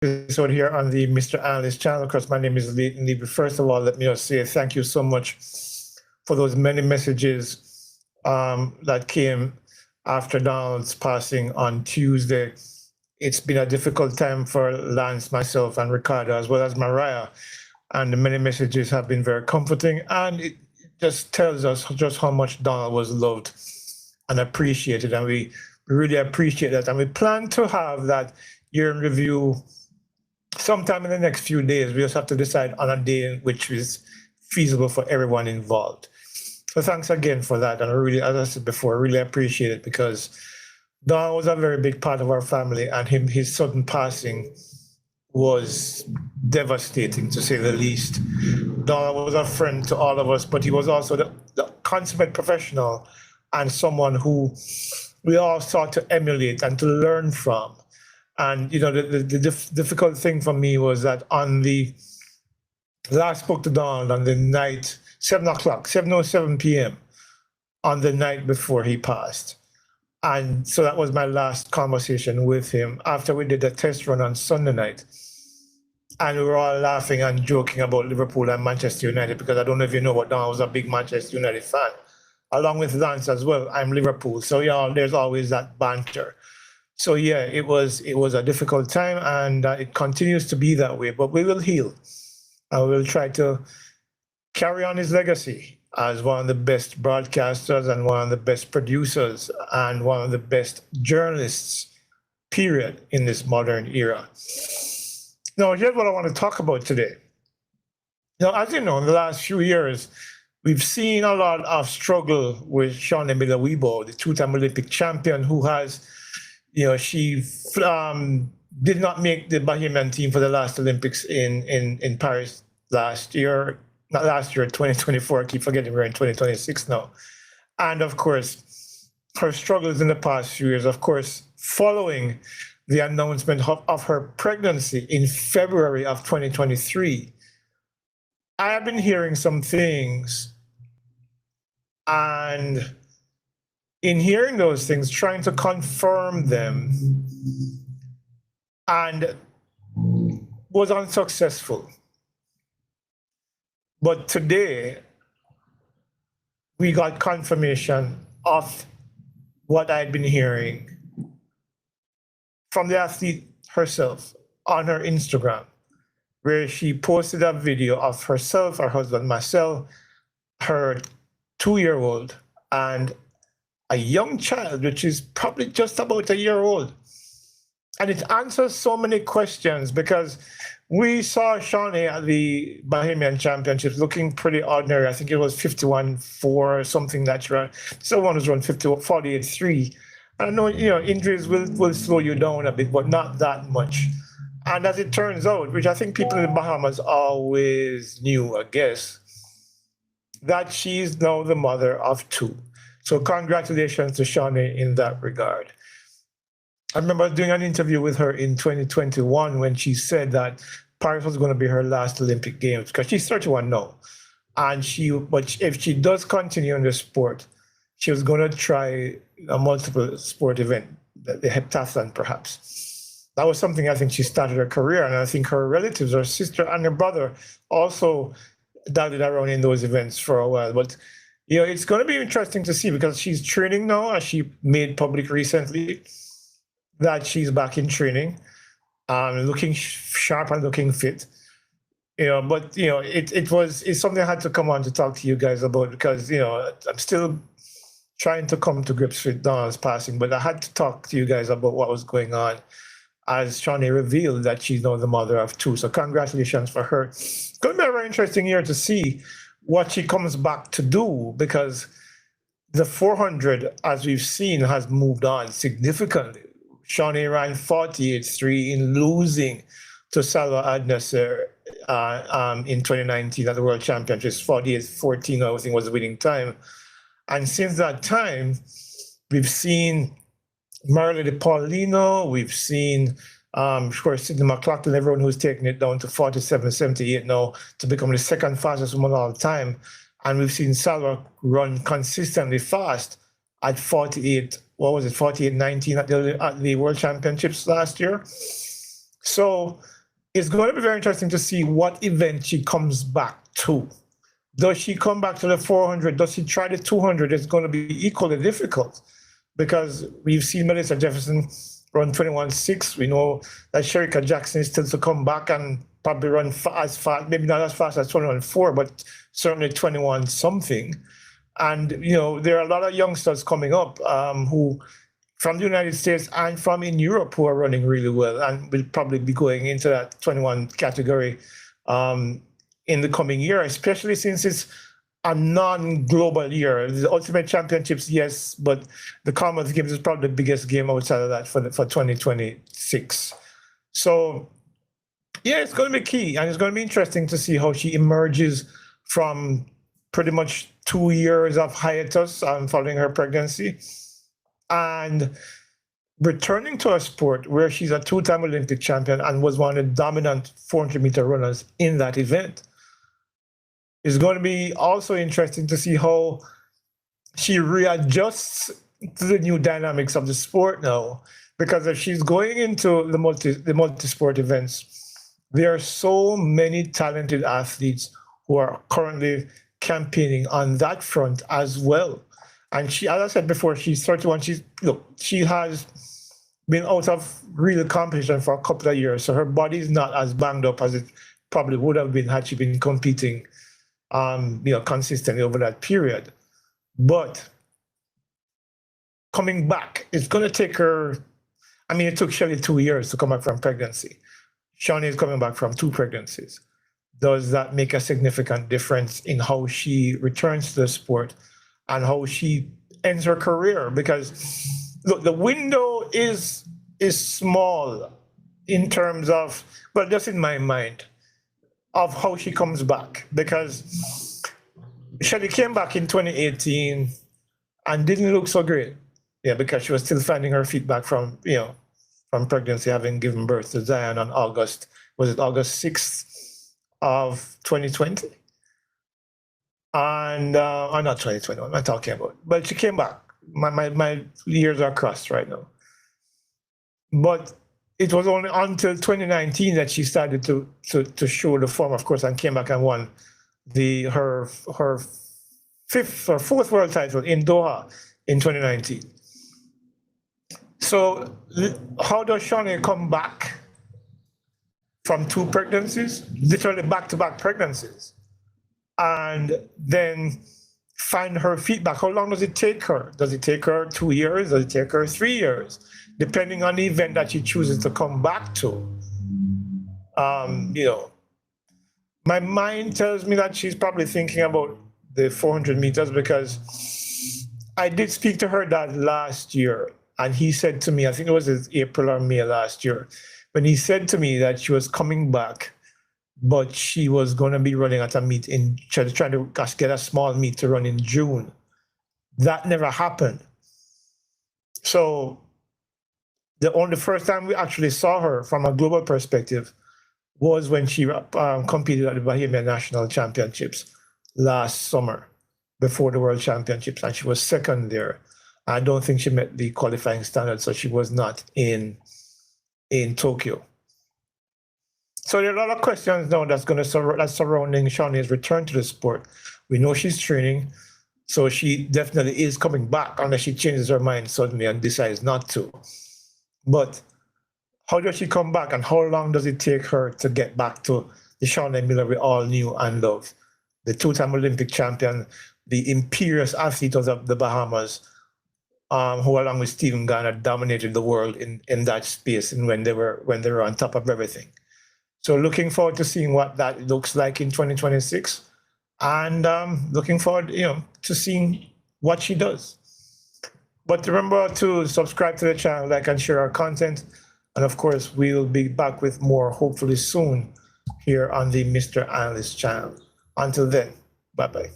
episode here on the Mr. Analyst channel. Of course, my name is Leighton. First of all, let me just say thank you so much for those many messages that came after Donald's passing on Tuesday. It's been a difficult time for Lance, myself, and Ricardo, as well as Mariah. And the many messages have been very comforting. And it just tells us just how much Donald was loved and appreciated. And we really appreciate that. And we plan to have that year in review sometime in the next few days. We just have to decide on a day which is feasible for everyone involved. So thanks again for that. And I really, as I said before, I really appreciate it because Don was a very big part of our family, and his sudden passing was devastating, to say the least. Don was a friend to all of us, but he was also the consummate professional and someone who we all sought to emulate and to learn from. And, you know, the difficult thing for me was that on the last spoke to Don on the night, 7:07 p.m., on the night before he passed. And so that was my last conversation with him after we did the test run on Sunday night. And we were all laughing and joking about Liverpool and Manchester United, because I don't know if you know, but Don was a big Manchester United fan, along with Lance as well. I'm Liverpool. So, yeah, there's always that banter. So, yeah, it was a difficult time, and it continues to be that way. But we will heal, and we will try to carry on his legacy as one of the best broadcasters and one of the best producers and one of the best journalists, period, in this modern era. Now, here's what I want to talk about today. Now, as you know, in the last few years, we've seen a lot of struggle with Shaunae Miller-Uibo, the two-time Olympic champion, who has, you know, she did not make the Bahamian team for the last Olympics in Paris last year. Not last year, 2024. I keep forgetting we're in 2026 now. And of course, her struggles in the past few years, of course, following the announcement of her pregnancy in February of 2023, I have been hearing some things, and in hearing those things, trying to confirm them, and was unsuccessful. But today, we got confirmation of what I'd been hearing from the athlete herself on her Instagram, where she posted a video of herself, her husband Marcel, her 2-year-old, and a young child, which is probably just about a year old. And it answers so many questions, because we saw Shaunae at the Bahamian Championships looking pretty ordinary. I think it was 51.4 or something like that. Someone was around 48.3. I know, you know, injuries will slow you down a bit, but not that much. And as it turns out, which I think people in the Bahamas always knew, I guess, that she's now the mother of 2. So congratulations to Shaunae in that regard. I remember doing an interview with her in 2021 when she said that Paris was going to be her last Olympic Games, because she's 31 now. And but if she does continue in the sport, she was going to try a multiple sport event, the heptathlon perhaps. That was something I think she started her career, and I think her relatives, her sister and her brother, also darted around in those events for a while. But, you know, it's going to be interesting to see, because she's training now, as she made public recently, that she's back in training, looking sharp and looking fit. You know, but, you know, it's something I had to come on to talk to you guys about, because, you know, I'm still trying to come to grips with Donald's passing, but I had to talk to you guys about what was going on, as Shaunae revealed that she's now the mother of 2. So congratulations for her. It's going to be a very interesting year to see what she comes back to do, because the 400, as we've seen, has moved on significantly. Shaunae ran 48.3 in losing to Salwa Adnasser in 2019 at the World Championships. 48.14, I think, was the winning time. And since that time, we've seen Marilyn Paulino, we've seen, of course, Sydney McLaughlin, everyone who's taken it down to 47.78 now to become the second fastest woman of all time. And we've seen Salwa run consistently fast at 48, what was it, 48.19 at the World Championships last year. So it's going to be very interesting to see what event she comes back to. Does she come back to the 400? Does she try the 200? It's going to be equally difficult because we've seen Melissa Jefferson run 21.6. We know that Shericka Jackson is still to come back and probably run as fast, maybe not as fast as 21.4, but certainly 21 something. And, there are a lot of youngsters coming up who from the United States and from in Europe who are running really well and will probably be going into that 21 category in the coming year, especially since it's a non-global year. The Ultimate Championships, yes, but the Commonwealth Games is probably the biggest game outside of that for 2026. So, yeah, it's going to be key, and it's going to be interesting to see how she emerges from pretty much 2 years of hiatus following her pregnancy and returning to a sport where she's a two-time Olympic champion and was one of the dominant 400-meter runners in that event. It's going to be also interesting to see how she readjusts to the new dynamics of the sport now, because if she's going into the multi-sport events, there are so many talented athletes who are currently campaigning on that front as well. And she, as I said before, she's 31. She has been out of real competition for a couple of years, so her body is not as banged up as it probably would have been had she been competing consistently over that period. But coming back, it's going to take her. I mean, it took Shelley 2 years to come back from pregnancy. Shaunae is coming back from 2 pregnancies. Does that make a significant difference in how she returns to the sport and how she ends her career? Because look, the window is small in terms of, well, just in my mind, of how she comes back. Because Shelley came back in 2018 and didn't look so great. Yeah, because she was still finding her feet back from pregnancy, having given birth to Zion on August 6th of 2020? And not 2021, what am I talking about? But she came back. My years are crossed right now. But it was only until 2019 that she started to show the form, of course, and came back and won her 5th or 4th world title in Doha in 2019. So how does Shaunae come back from 2 pregnancies, literally back-to-back pregnancies, and then find her feet back? How long does it take her? Does it take her 2 years? Does it take her 3 years? Depending on the event that she chooses to come back to. My mind tells me that she's probably thinking about the 400 meters, because I did speak to her dad last year, and he said to me, I think it was in April or May last year, when he said to me that she was coming back, but she was going to be running at a meet trying to get a small meet to run in June. That never happened. So the first time we actually saw her from a global perspective was when she competed at the Bahamian National Championships last summer before the World Championships, and she was second there. I don't think she met the qualifying standards, so she was not in Tokyo. So there are a lot of questions now that's surrounding Shaunae's return to the sport. We know she's training, so she definitely is coming back, unless she changes her mind suddenly and decides not to. But how does she come back, and how long does it take her to get back to the Shaunae Miller we all knew and loved? The 2-time Olympic champion, the imperious athlete of the Bahamas, who along with Stephen Garner dominated the world in that space, and when they were on top of everything. So looking forward to seeing what that looks like in 2026, and looking forward, to seeing what she does. But remember to subscribe to the channel, like and share our content, and of course we'll be back with more hopefully soon here on the Mr. Analyst channel. Until then, bye bye.